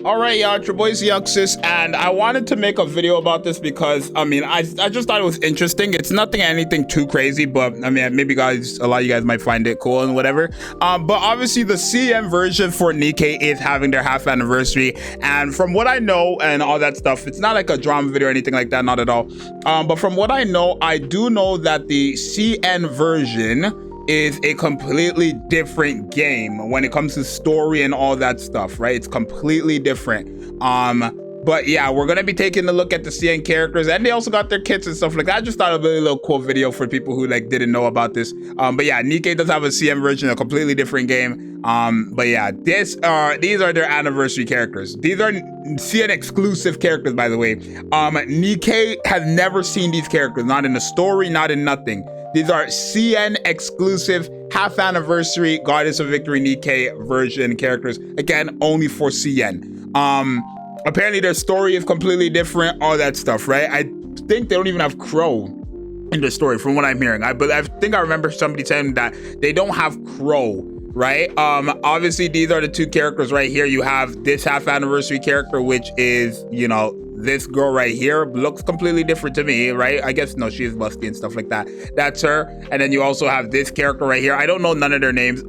Alright, y'all, it's your boy Zxous, and I wanted to make a video about this because, I mean, I just thought it was interesting. It's anything too crazy, but, I mean, maybe a lot of you guys might find it cool and whatever. But obviously, the CM version for Nikke is having their half anniversary, and from what I know and all that stuff, it's not like a drama video or anything like that, not at all. But from what I know, I do know that the CN version is a completely different game when it comes to story and all that stuff, right? It's completely different. But yeah, we're gonna be taking a look at the CN characters, and they also got their kits and stuff like that. I just thought it would be a little cool video for people who like didn't know about this. But yeah, Nikke does have a CM version, a completely different game. But yeah, these are their anniversary characters. These are CN exclusive characters, by the way. Nikke has never seen these characters, not in the story, not in nothing. These are CN exclusive half anniversary Goddess of Victory Nikke version characters. Again, only for CN. Apparently their story is completely different, all that stuff, right? I think they don't even have Crow in the story from what I'm hearing. I think I remember somebody saying that they don't have Crow, right? Obviously these are the two characters right here. You have this half anniversary character, which is, you know, this girl right here. Looks completely different to me, right? I guess, no, she is musky and stuff like that. That's her. And then you also have this character right here. I don't know none of their names.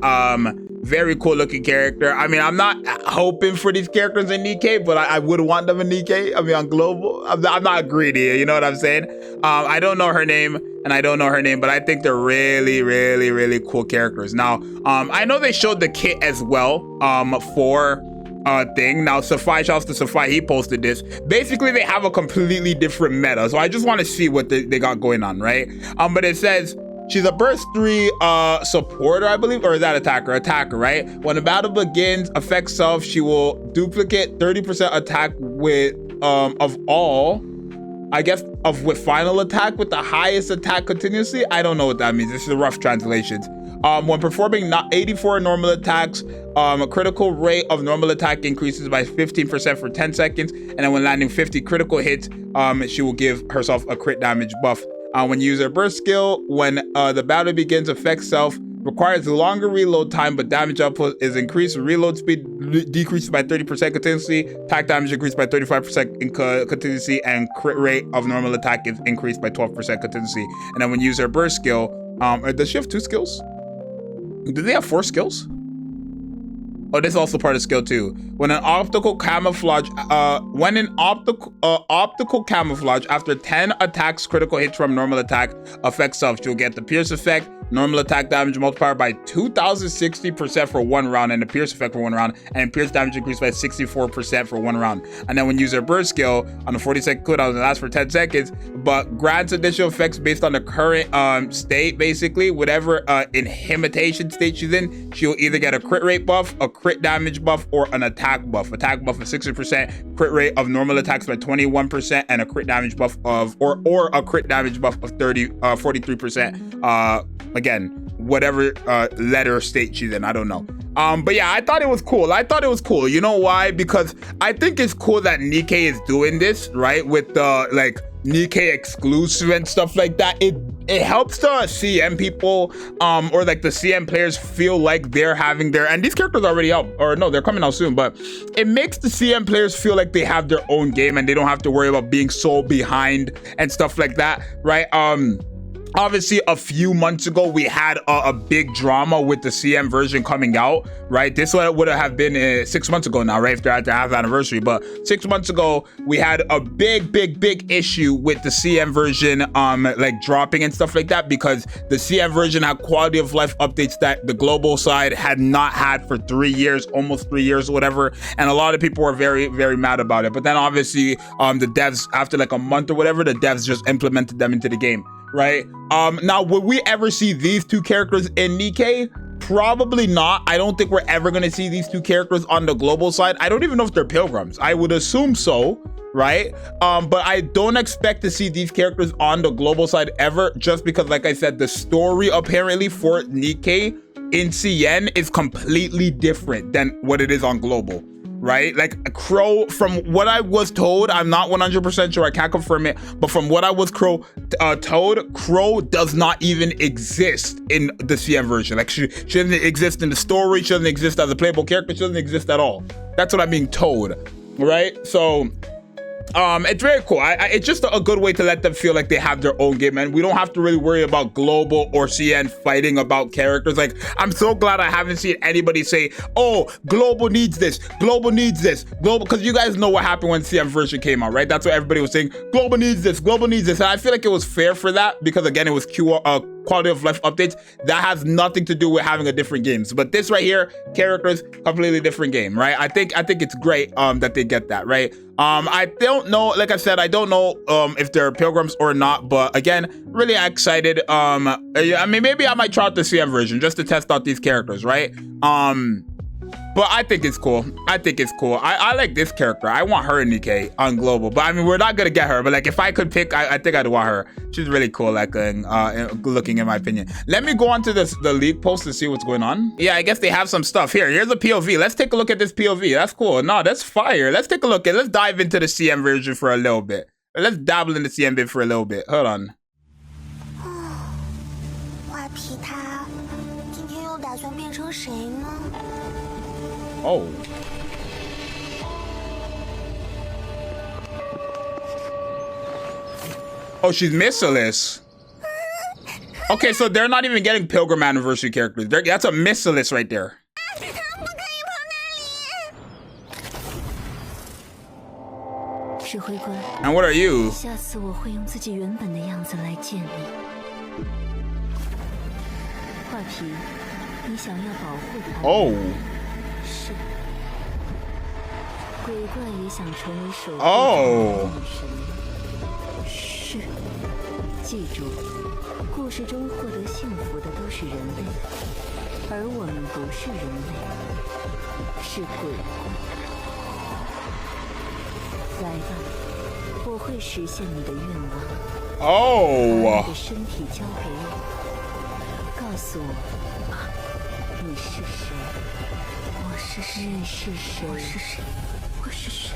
Very cool looking character. I mean, I'm not hoping for these characters in Nikke, but I would want them in Nikke. I mean, on global, I'm not greedy, you know what I'm saying? I don't know her name, and I don't know her name, but I think they're really, really, really cool characters. Now, I know they showed the kit as well, for thing. Now, Safai, shouts to Safai, he posted this. Basically, they have a completely different meta, so I just want to see what they got going on, right? But it says she's a burst 3 supporter, I believe, or is that attacker, right? When the battle begins, effect self, she will duplicate 30% attack with of all, I guess, with final attack with the highest attack continuously. I don't know what that means. This is a rough translation. When performing 84 normal attacks, a critical rate of normal attack increases by 15% for 10 seconds, and then when landing 50 critical hits, she will give herself a crit damage buff. When you use her burst skill, when the battle begins, effect self requires a longer reload time, but damage output is increased. Reload speed decreases by 30% continuously, attack damage increased by 35% in continuously, and crit rate of normal attack is increased by 12% continuously. And then when you use her burst skill, does she have 2 skills? Do they have 4 skills? Oh, this is also part of skill 2. When an optical camouflage, optical camouflage after 10 attacks, critical hits from normal attack affects self, you'll get the pierce effect, normal attack damage multiplier by 2060% for 1 round, and the pierce effect for 1 round, and pierce damage increased by 64% for 1 round. And then when you use her burst skill on a 40-second cooldown, it lasts for 10 seconds, but grants additional effects based on the current state, basically. Whatever inhimitation state she's in, she'll either get a crit rate buff, a crit damage buff, or an attack buff. Attack buff of 60%, crit rate of normal attacks by 21%, and a crit damage buff of, or a crit damage buff of 43%. Again, whatever letter state she's in, I don't know. But yeah, I thought it was cool. You know why? Because I think it's cool that Nikke is doing this, right? With the like Nikke exclusive and stuff like that. It helps the CM people, or like the CM players feel like they're having their, and these characters are already out, or no, they're coming out soon, but it makes the CM players feel like they have their own game and they don't have to worry about being so behind and stuff like that, right? Obviously, a few months ago, we had a big drama with the CM version coming out, right? This would have been 6 months ago now, right? If they're at their half anniversary. But 6 months ago, we had a big issue with the CM version, like dropping and stuff like that, because the CM version had quality of life updates that the global side had not had for 3 years, almost 3 years or whatever. And a lot of people were very, very mad about it. But then obviously, the devs, after like a month or whatever, the devs just implemented them into the game, right? Now, will we ever see these two characters in Nikke? Probably not. I don't think we're ever going to see these two characters on the global side. I don't even know if they're pilgrims. I would assume so, right? But I don't expect to see these characters on the global side ever, just because, like I said, the story apparently for Nikke in CN is completely different than what it is on global, right? Like Crow, from what I was told, I'm not 100% sure, I can't confirm it, but from what I was told, Crow does not even exist in the CM version. Like she doesn't exist in the story, she doesn't exist as a playable character, she doesn't exist at all. That's what I'm being told. right? So it's very cool. It's just a good way to let them feel like they have their own game, and we don't have to really worry about Global or CN fighting about characters. Like, I'm so glad I haven't seen anybody say, oh, Global needs this, Global needs this, Global, because you guys know what happened when CN version came out, right? That's what everybody was saying, Global needs this, Global needs this, and I feel like it was fair for that, because again, it was quality of life updates. That has nothing to do with having a different games. But this right here, characters, completely different game, right? I think it's great that they get that, right? I don't know, like I said, I don't know if they're pilgrims or not, but again, really excited. I mean, maybe I might try out the CM version just to test out these characters, right? But I think it's cool. I think it's cool. I like this character. I want her in Nikke on Global. But I mean, we're not gonna get her. But like, if I could pick, I think I'd want her. She's really cool, like looking, in my opinion. Let me go on to the league post to see what's going on. Yeah, I guess they have some stuff here. Here's a POV. Let's take a look at this POV. That's cool. No, that's fire. Let's take a look at. Let's dive into the CM version for a little bit. Let's dabble in the CM bit for a little bit. Hold on. Oh. Oh, she's missiless. Okay, so they're not even getting Pilgrim Anniversary characters. That's a missiless right there. And what are you? Oh. Oh. 记住，故事中获得幸福的都是人类，而我们不是人类，是鬼怪。来吧，我会实现你的愿望。把你的身体交给我，告诉我，你是谁？我是谁？你是谁？我是谁？我是谁？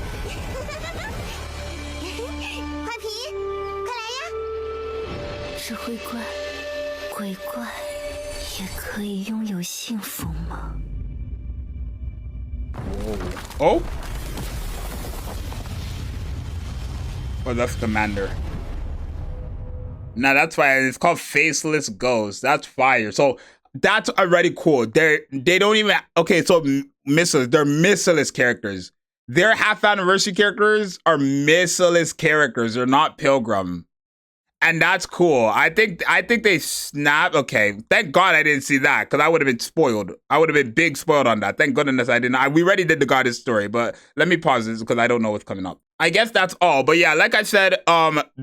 坏皮，快来呀！是灰怪，鬼怪也可以拥有幸福吗？ Oh. Oh, that's Commander. Now that's why it's called Faceless Ghost. That's fire. So that's already cool. They don't even, okay, so missiles, they're missiless characters. Their half anniversary characters are missiless characters. They're not Pilgrim. And that's cool. I think they snap. Okay, thank God I didn't see that, because I would have been spoiled. I would have been big spoiled on that. Thank goodness I didn't. We already did the goddess story, but let me pause this because I don't know what's coming up. I guess that's all. But yeah, like I said,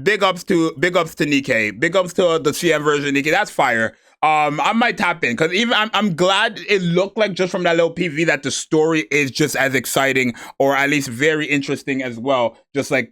big ups to Nikke. Big ups to the CM version Nikke. That's fire. I might tap in because even I'm glad it looked like just from that little PV that the story is just as exciting, or at least very interesting as well. Just like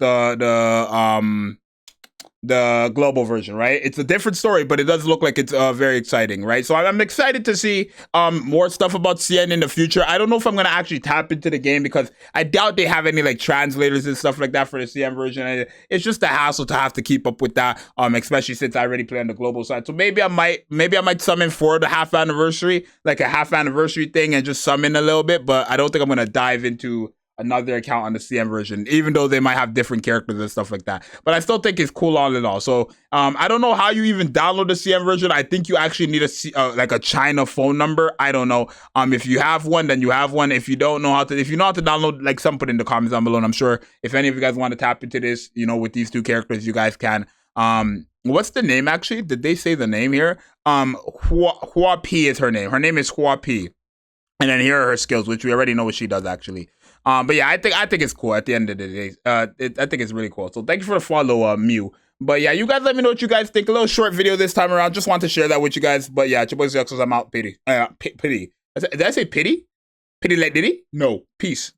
the global version, right? It's a different story, but it does look like it's very exciting, right? So I'm excited to see more stuff about CN in the future. I don't know if I'm gonna actually tap into the game because I doubt they have any like translators and stuff like that for the CN version. It's just a hassle to have to keep up with that, especially since I already play on the global side. So maybe I might summon for the half anniversary, like a half anniversary thing, and just summon a little bit. But I don't think I'm gonna dive into another account on the CM version, even though they might have different characters and stuff like that. But I still think it's cool all in all. So I don't know how you even download the CM version. I think you actually need like a China phone number. I don't know. If you have one, then you have one. If you don't know how to, if you know how to download, like, some put in the comments down below. And I'm sure if any of you guys want to tap into this, you know, with these two characters, you guys can. What's the name actually? Did they say the name here? Hua P is her name. Her name is Hua P. And then here are her skills, which we already know what she does actually. But yeah, I think it's cool at the end of the day. I think it's really cool. So thank you for the follow, Mew. But yeah, you guys let me know what you guys think. A little short video this time around. Just want to share that with you guys. But yeah, it's your boy Zxous. I'm out. Pity. Pity. Did I say pity? Pity like Diddy? No. Peace.